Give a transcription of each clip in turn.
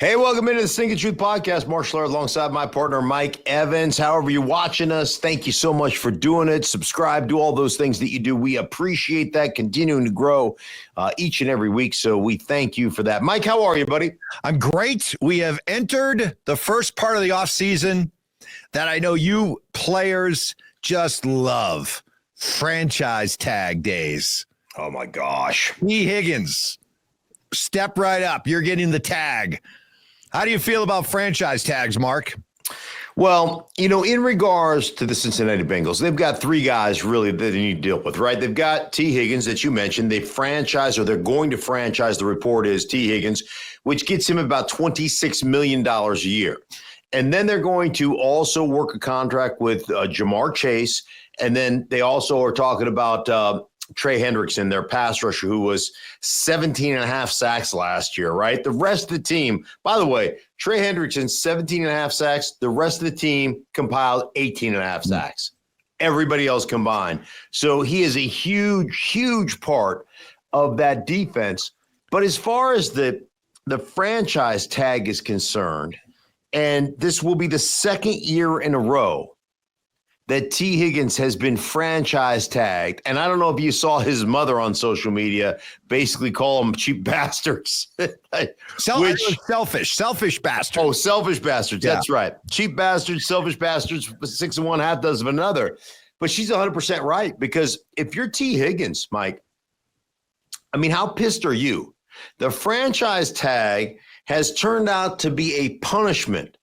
Hey, welcome into the Stinkin Truth Podcast. Mark Schlereth alongside my partner, Mike Evans. However you're watching us, thank you so much for doing it. Subscribe, do all those things that you do. We appreciate that, continuing to grow each and every week. So we thank you for that. Mike, how are you, buddy? I'm great. We have entered the first part of the offseason that I know you players just love. Franchise tag days. Oh, my gosh. T. Higgins, step right up. You're getting the tag. How do you feel about franchise tags, Mark? Well, you know, in regards to the Cincinnati Bengals, they've got three guys really that they need to deal with, right? They've got T. Higgins that you mentioned. They franchise, or they're going to franchise, the report is T. Higgins, which gets him about $26 million a year. And then they're going to also work a contract with Jamar Chase. And then they also are talking about Trey Hendrickson, their pass rusher, who was 17 and a half sacks last year, right? The rest of the team, by the way, Trey Hendrickson, 17 and a half sacks. The rest of the team compiled 18 and a half sacks. Everybody else combined. So he is a huge, huge part of that defense. But as far as the franchise tag is concerned, and this will be the second year in a row that T. Higgins has been franchise tagged. And I don't know if you saw his mother on social media basically call them cheap bastards. Selfish bastards. Oh, selfish bastards. Yeah. That's right. Cheap bastards, selfish bastards, 6 of one, half dozen of another. But she's 100% right, because if you're T. Higgins, Mike, I mean, how pissed are you? The franchise tag has turned out to be a punishment,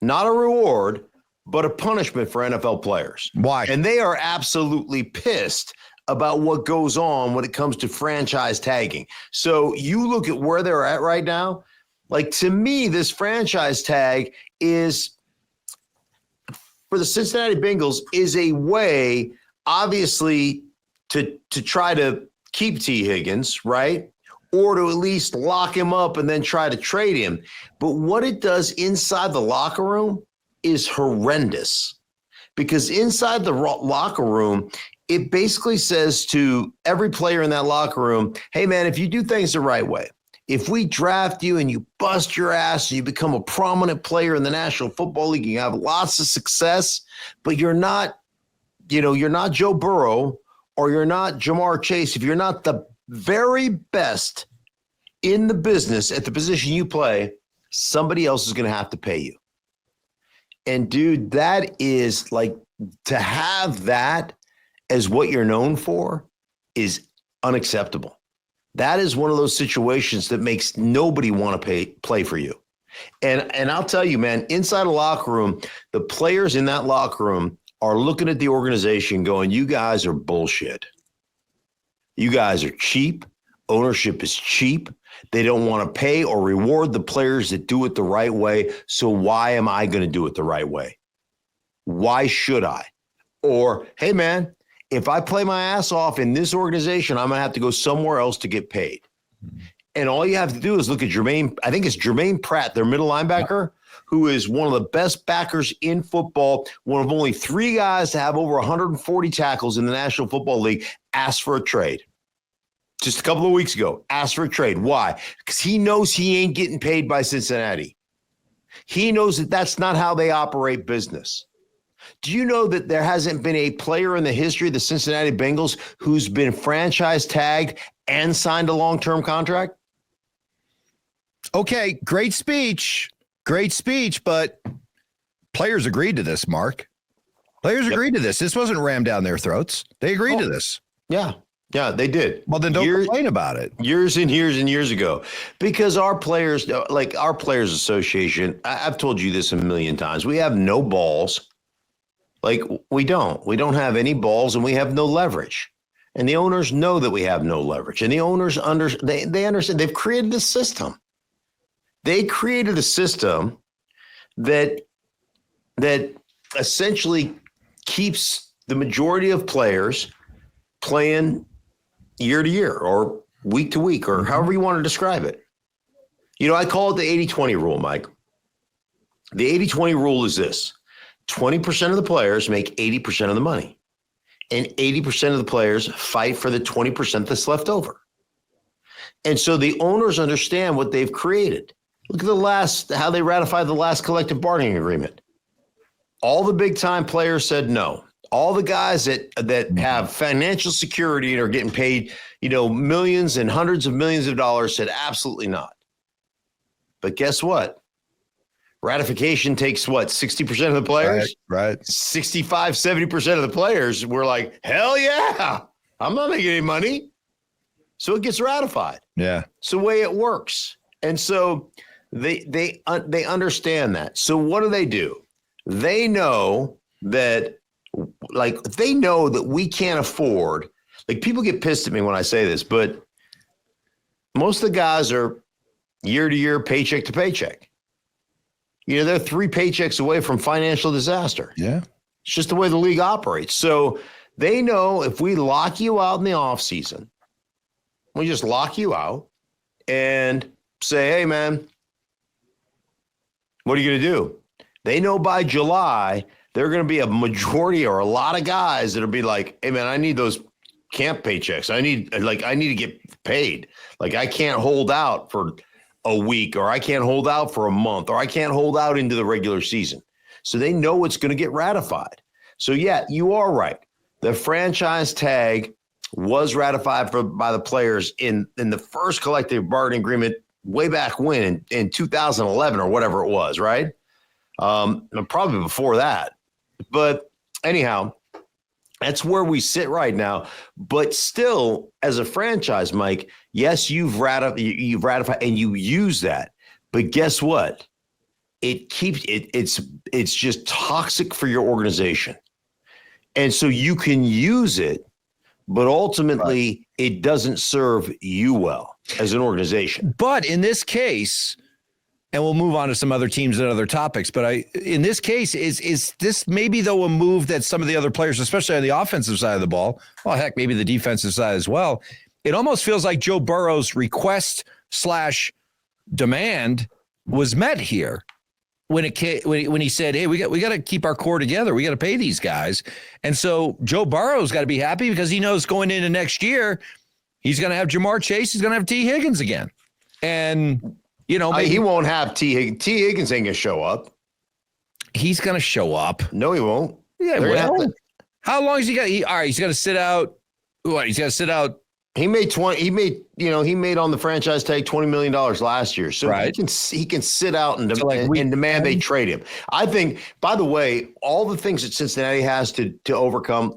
not a reward, but a punishment for NFL players. Why? And they are absolutely pissed about what goes on when it comes to franchise tagging. So you look at where they're at right now. Like, to me, this franchise tag is, for the Cincinnati Bengals, is a way, obviously, to try to keep T. Higgins, right? Or to at least lock him up and then try to trade him. But what it does inside the locker room is horrendous, because inside the locker room, it basically says to every player in that locker room, hey, man, if you do things the right way, if we draft you and you bust your ass and you become a prominent player in the National Football League, you have lots of success, but you're not Joe Burrow or you're not Jamar Chase, if you're not the very best in the business at the position you play, somebody else is going to have to pay you. And dude, that is like, to have that as what you're known for is unacceptable. That is one of those situations that makes nobody want to play for you. And I'll tell you, man, inside a locker room, the players in that locker room are looking at the organization going, you guys are bullshit. You guys are cheap. Ownership is cheap. They don't want to pay or reward the players that do it the right way. So why am I going to do it the right way? Why should I? Or, hey, man, if I play my ass off in this organization, I'm going to have to go somewhere else to get paid. And all you have to do is look at Jermaine Pratt, their middle linebacker, who is one of the best backers in football, one of only 3 guys to have over 140 tackles in the National Football League, asked for a trade. Just a couple of weeks ago, asked for a trade. Why? Because he knows he ain't getting paid by Cincinnati. He knows that that's not how they operate business. Do you know that there hasn't been a player in the history of the Cincinnati Bengals who's been franchise tagged and signed a long-term contract? Okay, great speech, but players agreed to this, Mark. Players agreed to this. This wasn't rammed down their throats. They agreed to this. Yeah, they did. Well, then don't complain about it. Years and years and years ago. Because our players, like our Players Association, I've told you this a million times, we have no balls. Like, we don't. We don't have any balls, and we have no leverage. And the owners know that we have no leverage. And the owners, they understand. They've created a system. They created a system that essentially keeps the majority of players playing year to year or week to week or however you want to describe it. You know, I call it the 80-20 rule, Mike. The 80-20 rule is this: 20% of the players make 80% of the money, and 80% of the players fight for the 20% that's left over. And so the owners understand what they've created. Look at how they ratified the last collective bargaining agreement. All the big time players said no. All the guys that have financial security and are getting paid, millions and hundreds of millions of dollars said absolutely not. But guess what? Ratification takes 60% of the players? Right. 65, 70% of the players were like, hell yeah, I'm not making any money. So it gets ratified. Yeah. It's the way it works. And so they understand that. So what do? They know that we can't afford, people get pissed at me when I say this, but most of the guys are year to year, paycheck to paycheck. They're 3 paychecks away from financial disaster. Yeah. It's just the way the league operates. So they know if we lock you out in the offseason, we just lock you out and say, hey, man, what are you going to do? They know by July, there are going to be a majority or a lot of guys that'll be like, hey, man, I need those camp paychecks. I need to get paid. I can't hold out for a week, or I can't hold out for a month, or I can't hold out into the regular season. So they know it's going to get ratified. So, yeah, you are right. The franchise tag was ratified by the players in the first collective bargaining agreement way back when in 2011 or whatever it was, right? Probably before that. But anyhow, that's where we sit right now. But still, as a franchise, Mike, yes, you've ratified and you use that. But guess what? It's just toxic for your organization. And so you can use it, but ultimately it doesn't serve you well as an organization. But in this case, and we'll move on to some other teams and other topics, but in this case, is this maybe, though, a move that some of the other players, especially on the offensive side of the ball, well, heck, maybe the defensive side as well, it almost feels like Joe Burrow's request/demand was met here when he said, hey, we got to keep our core together. We got to pay these guys. And so Joe Burrow's got to be happy because he knows going into next year, he's going to have Jamar Chase. He's going to have T. Higgins again. And maybe he won't have T. Higgins. T. Higgins ain't going to show up. He's going to show up. No, he won't. Yeah, well, how long has he got? All right, he's got to sit out. What? He's got to sit out. He made on the franchise tag $20 million last year. So he can sit out and demand they trade him. I think, by the way, all the things that Cincinnati has to overcome,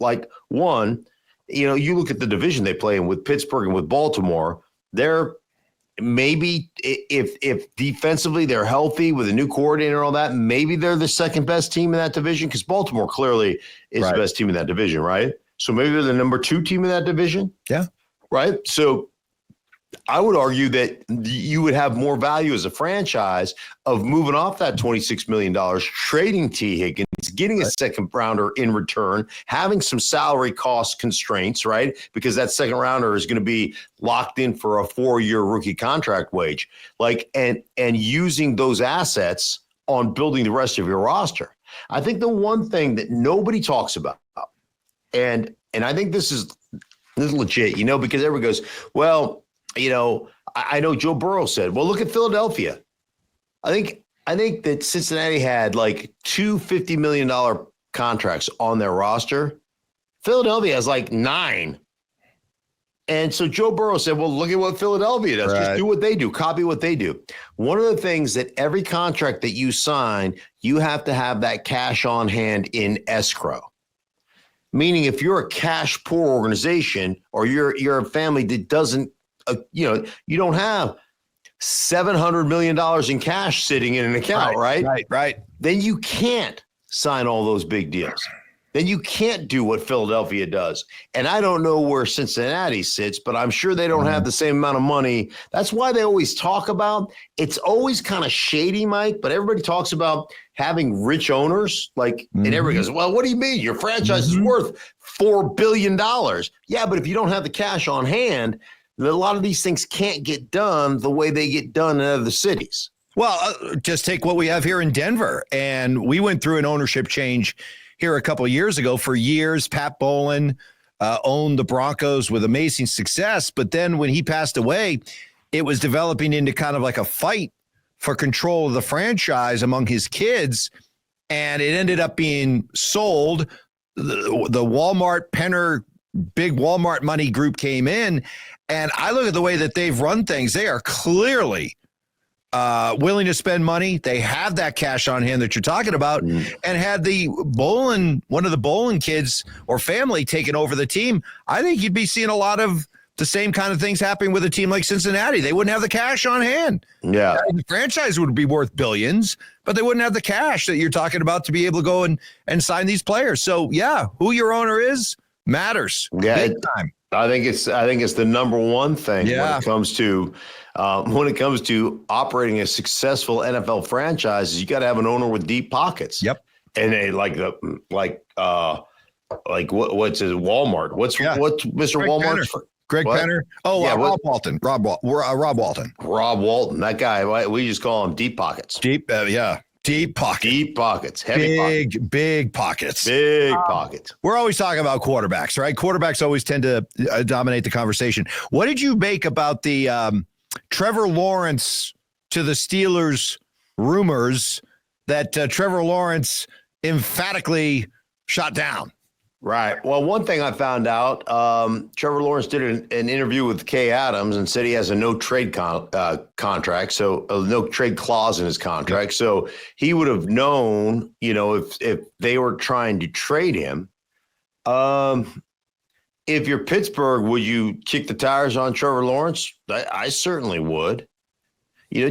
one, you look at the division they play in with Pittsburgh and with Baltimore, they're maybe if defensively they're healthy with a new coordinator and all that, maybe they're the second best team in that division because Baltimore clearly is the best team in that division, right? So maybe they're the number 2 team in that division. Yeah. Right. So I would argue that you would have more value as a franchise of moving off that $26 million, trading T. Higgins, getting a second rounder in return, having some salary cost constraints, right? Because that second rounder is going to be locked in for a 4-year rookie contract wage, and using those assets on building the rest of your roster. I think the one thing that nobody talks about, and I think this is legit, because everyone goes, well, I know Joe Burrow said, well, look at Philadelphia. I think that Cincinnati had 2 $50 million contracts on their roster. Philadelphia has 9. And so Joe Burrow said, well, look at what Philadelphia does. Just do what they do. Copy what they do. One of the things that every contract that you sign, you have to have that cash on hand in escrow. Meaning if you're a cash poor organization or you're a family that doesn't, you don't have $700 million in cash sitting in an account, right? Then you can't sign all those big deals. Then you can't do what Philadelphia does. And I don't know where Cincinnati sits, but I'm sure they don't have the same amount of money. That's why they always talk about, it's always kind of shady, Mike, but everybody talks about having rich owners, and everybody goes, well, what do you mean? Your franchise is worth $4 billion. Yeah, but if you don't have the cash on hand, a lot of these things can't get done the way they get done in other cities. Well, just take what we have here in Denver. And we went through an ownership change here a couple of years ago. For years, Pat Bowlen owned the Broncos with amazing success. But then when he passed away, it was developing into kind of like a fight for control of the franchise among his kids, and it ended up being sold. The Walmart Penner, big Walmart money group came in, and I look at the way that they've run things. They are clearly willing to spend money. They have that cash on hand that you're talking about, and had the one of the Bolin kids or family taken over the team, I think you'd be seeing a lot of the same kind of things happening with a team like Cincinnati. They wouldn't have the cash on hand. Yeah. The franchise would be worth billions, but they wouldn't have the cash that you're talking about to be able to go and sign these players. So, yeah, who your owner is matters. Yeah, Big time. I think it's the number one thing when it comes to operating a successful NFL franchise. Is you got to have an owner with deep pockets. Yep. And they what's his Walmart? What's Mr. Greg Walmart's? Greg Penner. Oh, yeah, Rob Walton. Rob Walton. Rob Walton. That guy. We just call him deep pockets. Deep pockets. Deep pockets. Heavy pockets. Big pockets. Big pockets. We're always talking about quarterbacks, right? Quarterbacks always tend to dominate the conversation. What did you make about the Trevor Lawrence to the Steelers rumors that Trevor Lawrence emphatically shot down? Right. Well, one thing I found out, Trevor Lawrence did an interview with Kay Adams and said he has a no trade contract, so a no trade clause in his contract. So he would have known, if they were trying to trade him. If you're Pittsburgh, would you kick the tires on Trevor Lawrence? I certainly would.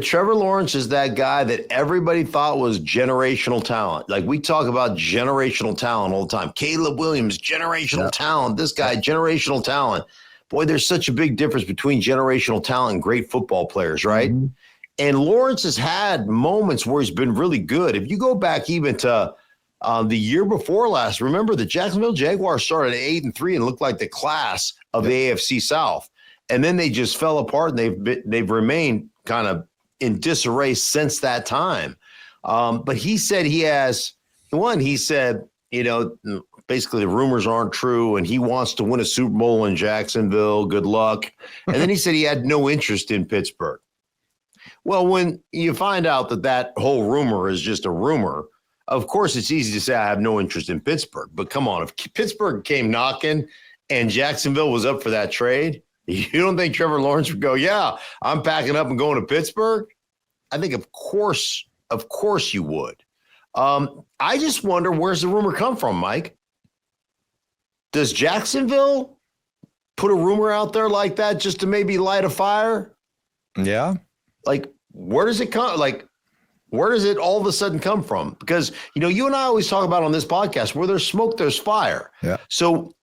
Trevor Lawrence is that guy that everybody thought was generational talent. Like, we talk about generational talent all the time. Caleb Williams, generational talent. This guy, generational talent. Boy, there's such a big difference between generational talent and great football players, right? Mm-hmm. And Lawrence has had moments where he's been really good. If you go back even to the year before last, remember the Jacksonville Jaguars started at 8-3 and looked like the class of the AFC South. And then they just fell apart, and they've remained kind of in disarray since that time. But he said basically the rumors aren't true, and he wants to win a Super Bowl in Jacksonville. Good luck. And then he said he had no interest in Pittsburgh. Well, when you find out that whole rumor is just a rumor, of course it's easy to say I have no interest in Pittsburgh. But come on, if Pittsburgh came knocking and Jacksonville was up for that trade, you don't think Trevor Lawrence would go, yeah, I'm packing up and going to Pittsburgh? I think, of course you would. I just wonder, where's the rumor come from, Mike? Does Jacksonville put a rumor out there like that just to maybe light a fire? Yeah. Like, where does it come? Like, where does it all of a sudden come from? Because, you and I always talk about on this podcast, where there's smoke, there's fire. Yeah. So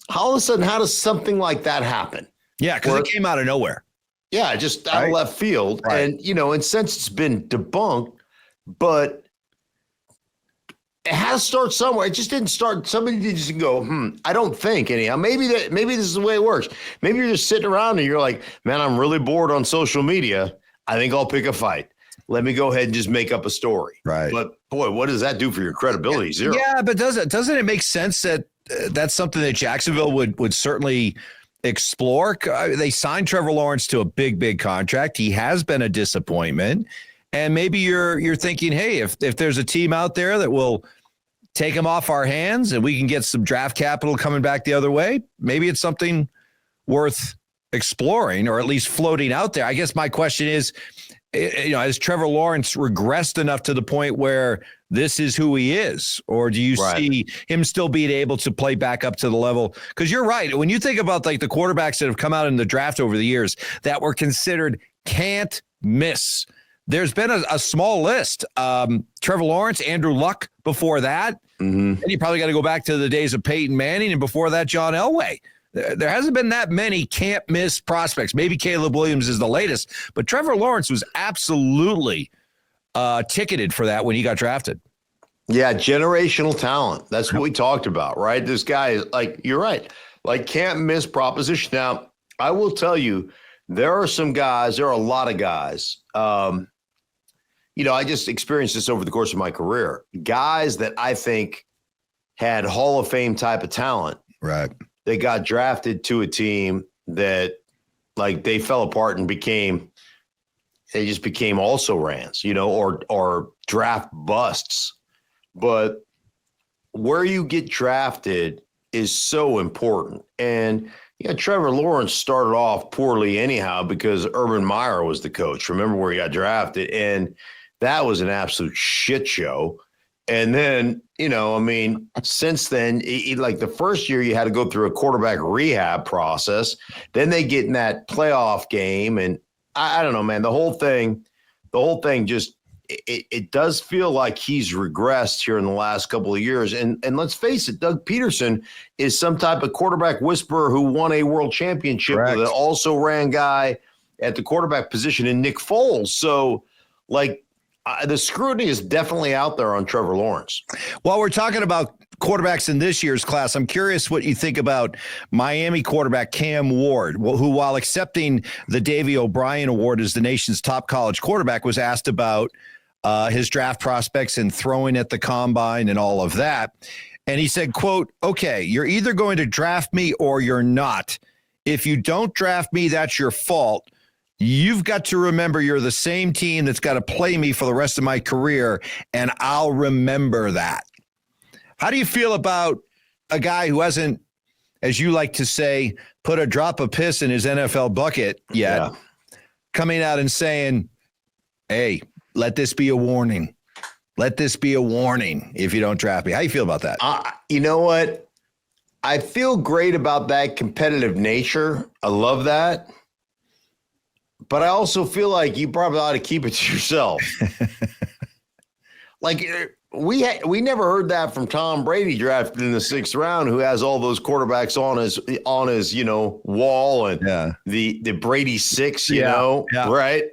all of a sudden, how does something like that happen? Yeah, because it came out of nowhere. Yeah, just out of left field. Right. And, and since it's been debunked, but it has to start somewhere. It just didn't start. Somebody did just go, I don't think anyhow. Maybe this is the way it works. Maybe you're just sitting around and you're like, man, I'm really bored on social media. I think I'll pick a fight. Let me go ahead and just make up a story. Right. But boy, what does that do for your credibility? Zero. Yeah, but doesn't it make sense that that's something that Jacksonville would certainly explore? They signed Trevor Lawrence to a big contract. He has been a disappointment. And maybe you're thinking, hey, if there's a team out there that will take him off our hands and we can get some draft capital coming back the other way, maybe it's something worth exploring or at least floating out there. I guess my question is, has Trevor Lawrence regressed enough to the point where this is who he is? Or do you see him still being able to play back up to the level? Because you're right. When you think about like the quarterbacks that have come out in the draft over the years that were considered can't miss, there's been a small list. Trevor Lawrence, Andrew Luck before that. Mm-hmm. And you probably got to go back to the days of Peyton Manning, and before that, John Elway. There hasn't been that many can't miss prospects. Maybe Caleb Williams is the latest, but Trevor Lawrence was absolutely ticketed for that when he got drafted. Yeah, generational talent. That's what we talked about, right? This guy is like, you're right, like can't miss proposition. Now, I will tell you, there are a lot of guys. I just experienced this over the course of my career. Guys that I think had Hall of Fame type of talent. Right. They got drafted to a team that, like, they fell apart and became they just became also rans, or draft busts. But where you get drafted is so important. And Trevor Lawrence started off poorly anyhow because Urban Meyer was the coach. Remember where he got drafted? And that was an absolute shit show. And then, since then, like the first year you had to go through a quarterback rehab process. Then they get in that playoff game. And I don't know, man, the whole thing just, it does feel like he's regressed here in the last couple of years. And let's face it, Doug Peterson is some type of quarterback whisperer who won a world championship with an also ran guy at the quarterback position in Nick Foles. So, the scrutiny is definitely out there on Trevor Lawrence. While we're talking about quarterbacks in this year's class, I'm curious what you think about Miami quarterback Cam Ward, who, while accepting the Davey O'Brien Award as the nation's top college quarterback, was asked about his draft prospects and throwing at the combine and all of that. And he said, quote, "Okay, you're either going to draft me or you're not. If you don't draft me, that's your fault. You've got to remember you're the same team that's got to play me for the rest of my career, and I'll remember that." How do you feel about a guy who hasn't, as you like to say, put a drop of piss in his NFL bucket yet, coming out and saying, "Hey, let this be a warning. Let this be a warning if you don't draft me"? How do you feel about that? You know what? I feel great about that competitive nature. I love that. But I also feel like you probably ought to keep it to yourself. We never heard that from Tom Brady drafted in the 6th round, who has all those quarterbacks on his wall and the Brady 6, right?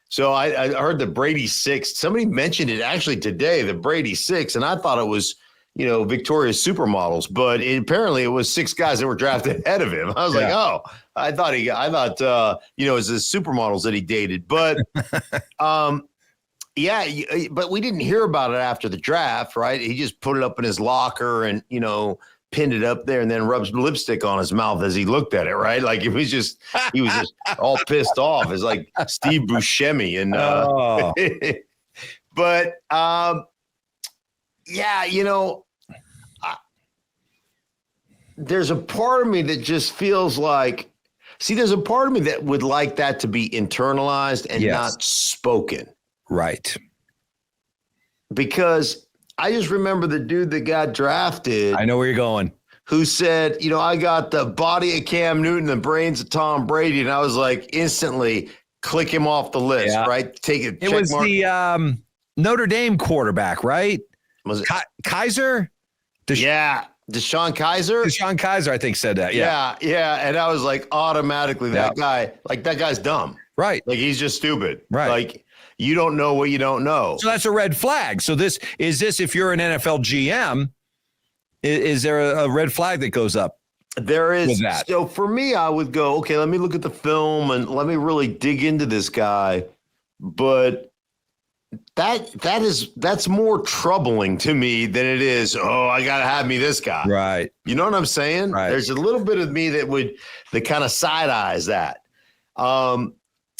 So I heard the Brady 6. Somebody mentioned it actually today, the Brady 6, and I thought it was Victoria's Supermodels, but apparently it was 6 guys that were drafted ahead of him. I was like, oh, I thought it was the supermodels that he dated, but but we didn't hear about it after the draft, right? He just put it up in his locker and pinned it up there and then rubs lipstick on his mouth as he looked at it, right? Like he was just all pissed off. It's like Steve Buscemi and but there's a part of me that just feels like, there's a part of me that would like that to be internalized and not spoken. Right. Because I just remember the dude that got drafted. I know where you're going. Who said, I got the body of Cam Newton, the brains of Tom Brady. And I was like, instantly click him off the list, right? Take it. It was the Notre Dame quarterback, right? Was it Kaiser? DeShone Kizer? DeShone Kizer, I think, said that. Yeah. And I was like, automatically, that guy's dumb. Right. Like, he's just stupid. Right. Like, you don't know what you don't know. So that's a red flag. So this, if you're an NFL GM, is there a red flag that goes up? There is. With that? So for me, I would go, okay, let me look at the film and let me really dig into this guy. But that's more troubling to me than it is, I got to have me this guy. Right. You know what I'm saying? Right. There's a little bit of me that kind of side eyes that.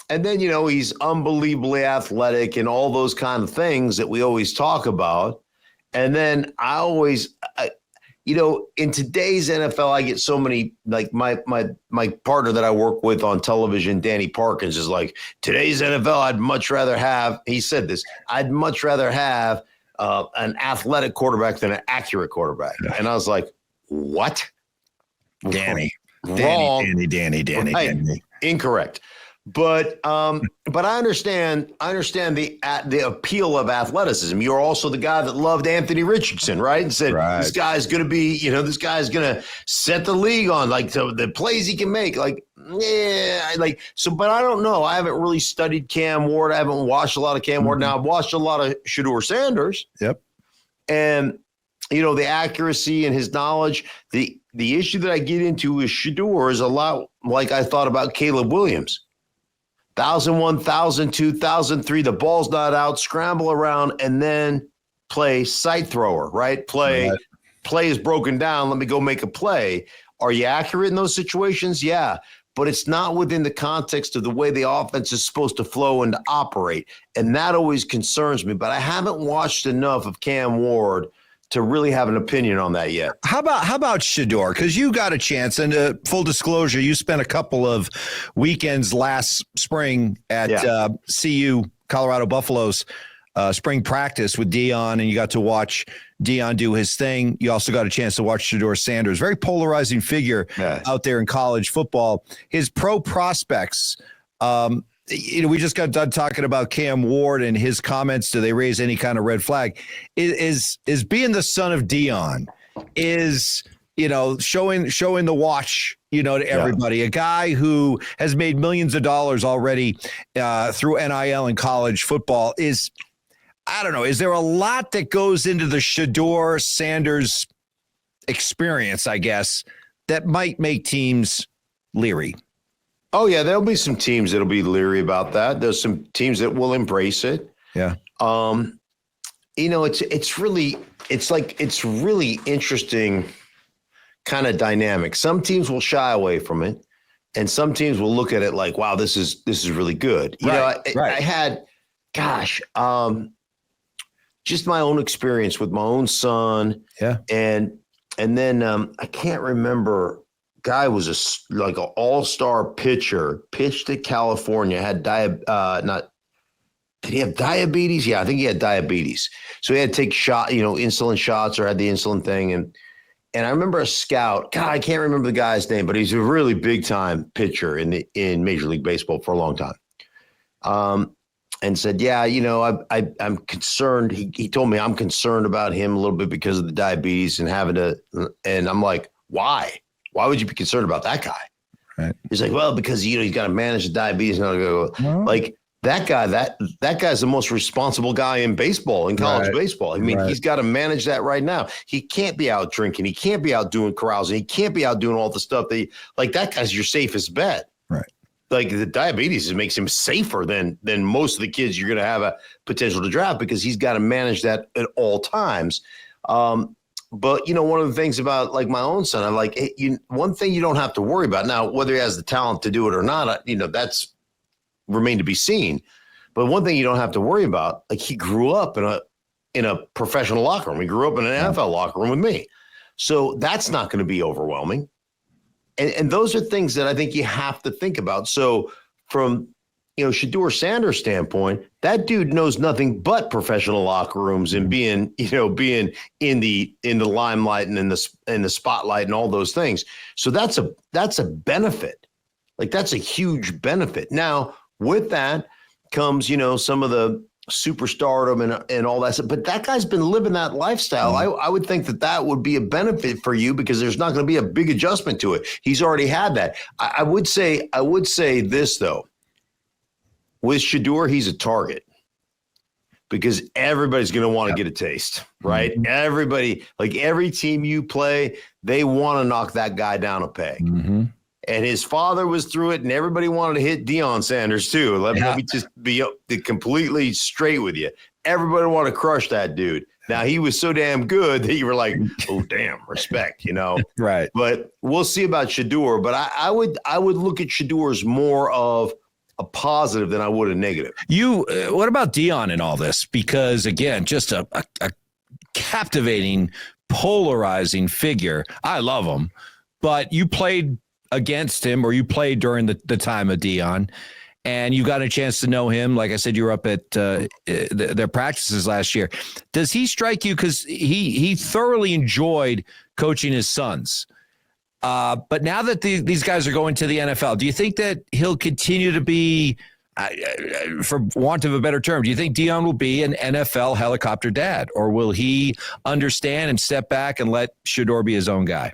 And then, he's unbelievably athletic and all those kind of things that we always talk about. And then I always, in today's NFL, I get so many, like my partner that I work with on television, Danny Parkins, is like, today's NFL, I'd much rather have, he said this, I'd much rather have an athletic quarterback than an accurate quarterback. And I was like, what? Danny. Wrong. Danny. Incorrect. But I understand the appeal of athleticism. You're also the guy that loved Anthony Richardson, right? And said, this guy's going to be, this guy's going to set the league on the plays he can make. But I don't know. I haven't really studied Cam Ward. I haven't watched a lot of Cam Ward. Now I've watched a lot of Shedeur Sanders. Yep. And, the accuracy and his knowledge, the issue that I get into with Shedeur is a lot like I thought about Caleb Williams. 1,001, 1,002, 1,003, the ball's not out, scramble around, and then play sight thrower, right? Play is broken down. Let me go make a play. Are you accurate in those situations? Yeah. but it's not within the context of the way the offense is supposed to flow and to operate. And that always concerns me. But I haven't watched enough of Cam Ward to really have an opinion on that yet. How about Shedeur? Because you got a chance, and full disclosure, you spent a couple of weekends last spring at CU Colorado Buffaloes spring practice with Dion, and you got to watch Dion do his thing. You also got a chance to watch Shedeur Sanders, very polarizing figure out there in college football. His pro prospects, we just got done talking about Cam Ward and his comments. Do they raise any kind of red flag? Is being the son of Dion, is showing the watch, to everybody. A guy who has made millions of dollars already through NIL and college football is. I don't know. Is there a lot that goes into the Shedeur Sanders experience, I guess, that might make teams leery? Oh, yeah. There'll be some teams that'll be leery about that. There's some teams that will embrace it. Yeah. It's really interesting kind of dynamic. Some teams will shy away from it, and some teams will look at it like, wow, this is really good. I had, just my own experience with my own son. Yeah. And then I can't remember, guy was like an all-star pitcher, pitched at California, had did he have diabetes? Yeah, I think he had diabetes. So he had to take insulin shots, or had the insulin thing. And I remember a scout, God, I can't remember the guy's name, but he's a really big time pitcher in Major League Baseball for a long time. And said, I'm concerned. He told me I'm concerned about him a little bit because of the diabetes and and I'm like, why? Why would you be concerned about that guy? Right. He's like, well, because, he's got to manage the diabetes. And I go, like, that guy, that guy's the most responsible guy in baseball, in college baseball. I mean, he's got to manage that right now. He can't be out drinking. He can't be out doing carousing. He can't be out doing all the stuff that guy's your safest bet. Right. Like, the diabetes makes him safer than most of the kids you're going to have a potential to draft, because he's got to manage that at all times. But, one of the things about, like, my own son, I'm like, one thing you don't have to worry about now, whether he has the talent to do it or not, that's remained to be seen. But one thing you don't have to worry about, like, he grew up in a professional locker room. He grew up in an NFL locker room with me. So that's not going to be overwhelming. And those are things that I think you have to think about. So from, Shedeur Sanders' standpoint, that dude knows nothing but professional locker rooms and being in the limelight and in the spotlight and all those things. So that's a benefit. Like, that's a huge benefit. Now, with that comes, some of the superstardom and all that stuff. But that guy's been living that lifestyle. I would think that would be a benefit for you, because there's not going to be a big adjustment to it. He's already had that. I would say this, though. With Shedeur, he's a target, because everybody's going to want to get a taste, right? Mm-hmm. Everybody, like, every team you play, they want to knock that guy down a peg. Mm-hmm. And his father was through it, and everybody wanted to hit Deion Sanders too. Let me just be completely straight with you. Everybody wanted to crush that dude. Now, he was so damn good that you were like, oh, damn, respect, Right. But we'll see about Shedeur. But I would look at Shedeur as more of a positive than I would a negative. What about Deion in all this? Because, again, just a captivating, polarizing figure. I love him, but you played against him, or you played during the time of Deion, and you got a chance to know him. Like I said, you were up at their practices last year. Does he strike you? Because he thoroughly enjoyed coaching his sons. But now that these guys are going to the NFL, do you think that he'll continue to be, for want of a better term, do you think Deion will be an NFL helicopter dad, or will he understand and step back and let Shedeur be his own guy?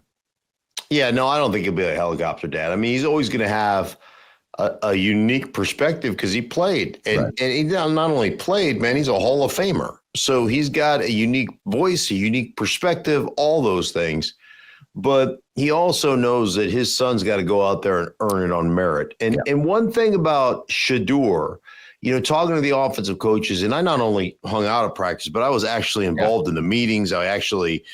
Yeah, no, I don't think he'll be a helicopter dad. I mean, he's always going to have a unique perspective, because he played. And he not only played, man, he's a Hall of Famer. So he's got a unique voice, a unique perspective, all those things. But he also knows that his son's got to go out there and earn it on merit. And one thing about Shedeur, talking to the offensive coaches, and I not only hung out at practice, but I was actually involved in the meetings. I actually,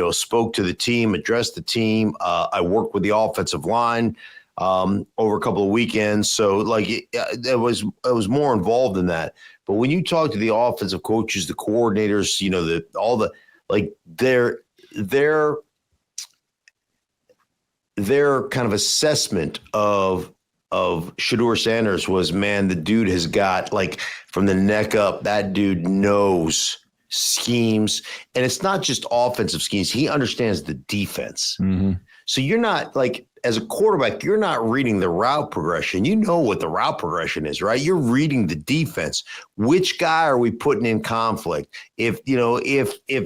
spoke to the team, addressed the team. I worked with the offensive line. over a couple of weekends. So like it was more involved in that. But when you talk to the offensive coaches, the coordinators, their kind of assessment of Shedeur Sanders was, man, the dude has got, like, from the neck up, that dude knows schemes. And it's not just offensive schemes. He understands the defense. Mm-hmm. So you're not, like, as a quarterback, you're not reading the route progression. You know what the route progression is, right? You're reading the defense. Which guy are we putting in conflict? If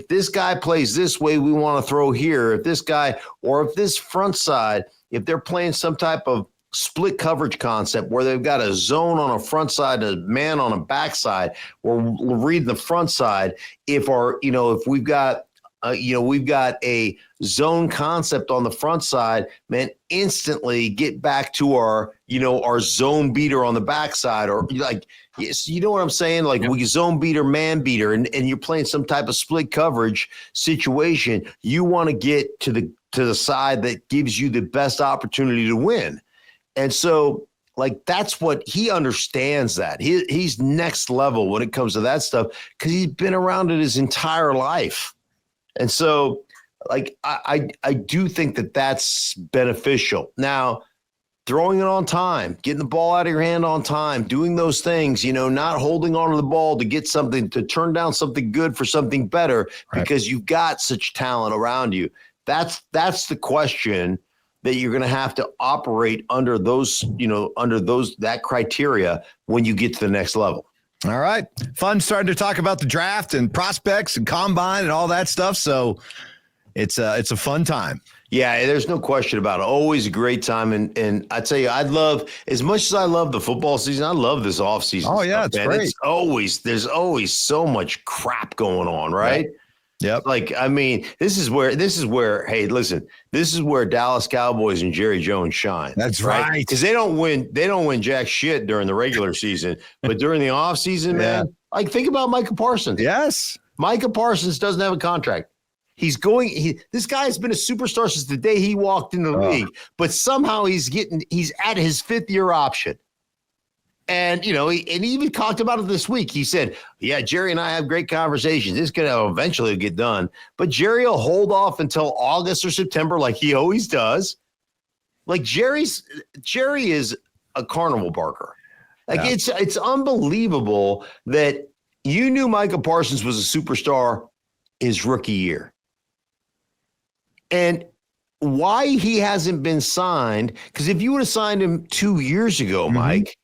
this guy plays this way, we want to throw here. If this guy, or if this front side, if they're playing some type of split coverage concept where they've got a zone on a front side and a man on a back side, we're reading the front side. If we've got a zone concept on the front side, man, instantly get back to our zone beater on the backside, or like, yes, you know what I'm saying? Like, we zone beater, man beater, and you're playing some type of split coverage situation. You want to get to the side that gives you the best opportunity to win. And so, like, that's what he understands. That he's next level when it comes to that stuff, because he's been around it his entire life. And so, like, I do think that that's beneficial. Now, throwing it on time, getting the ball out of your hand on time, doing those things, not holding on to the ball to get something, to turn down something good for something better, right, because you've got such talent around you. That's the question that you're going to have to operate under that criteria when you get to the next level. All right. Fun starting to talk about the draft and prospects and combine and all that stuff. So it's a fun time. Yeah, there's no question about it. Always a great time. And I tell you, as much as I love the football season, I love this offseason. Oh, yeah, stuff, it's great. There's always so much crap going on, right? Yep. Like, I mean, this is where, hey, listen, this is where Dallas Cowboys and Jerry Jones shine. That's right. Because they don't win jack shit during the regular season, but during the offseason, man, like, think about Micah Parsons. Yes. Micah Parsons doesn't have a contract. This guy has been a superstar since the day he walked in the league, but somehow he's at his 5th-year option. And, he even talked about it this week. He said, yeah, Jerry and I have great conversations. It's going to eventually get done. But Jerry will hold off until August or September like he always does. Like, Jerry is a carnival barker. Like, it's unbelievable that you knew Micah Parsons was a superstar his rookie year. And why he hasn't been signed, because if you would have signed him 2 years ago, Mike,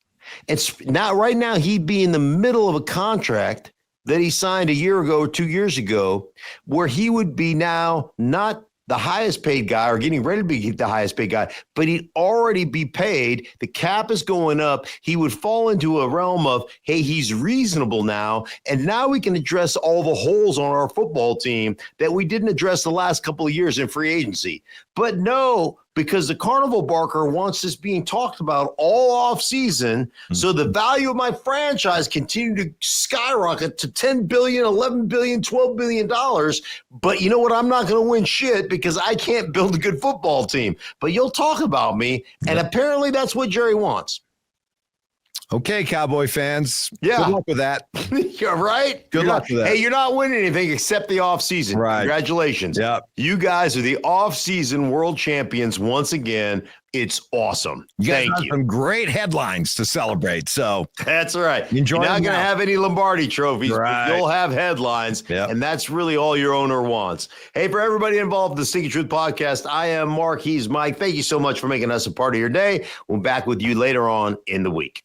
it's not right now, he'd be in the middle of a contract that he signed a year ago or 2 years ago, where he would be now not the highest paid guy or getting ready to be the highest paid guy, but he'd already be paid. The cap is going up. He would fall into a realm of, hey, he's reasonable now. And now we can address all the holes on our football team that we didn't address the last couple of years in free agency. But no, because the carnival barker wants this being talked about all off season. So the value of my franchise continued to skyrocket to $10 billion, $11 billion, $12 billion. But you know what? I'm not going to win shit because I can't build a good football team. But you'll talk about me. And apparently that's what Jerry wants. Okay, Cowboy fans. Yeah. Good luck with that. You're right. Good luck with that. Hey, you're not winning anything except the offseason. Right. Congratulations. Yep. You guys are the offseason world champions once again. It's awesome. Thank you. Some great headlines to celebrate. So that's right. Enjoy. You're not going to have any Lombardi trophies, right, but you'll have headlines, and that's really all your owner wants. Hey, for everybody involved in the Stinkin Truth podcast, I am Mark. He's Mike. Thank you so much for making us a part of your day. We'll be back with you later on in the week.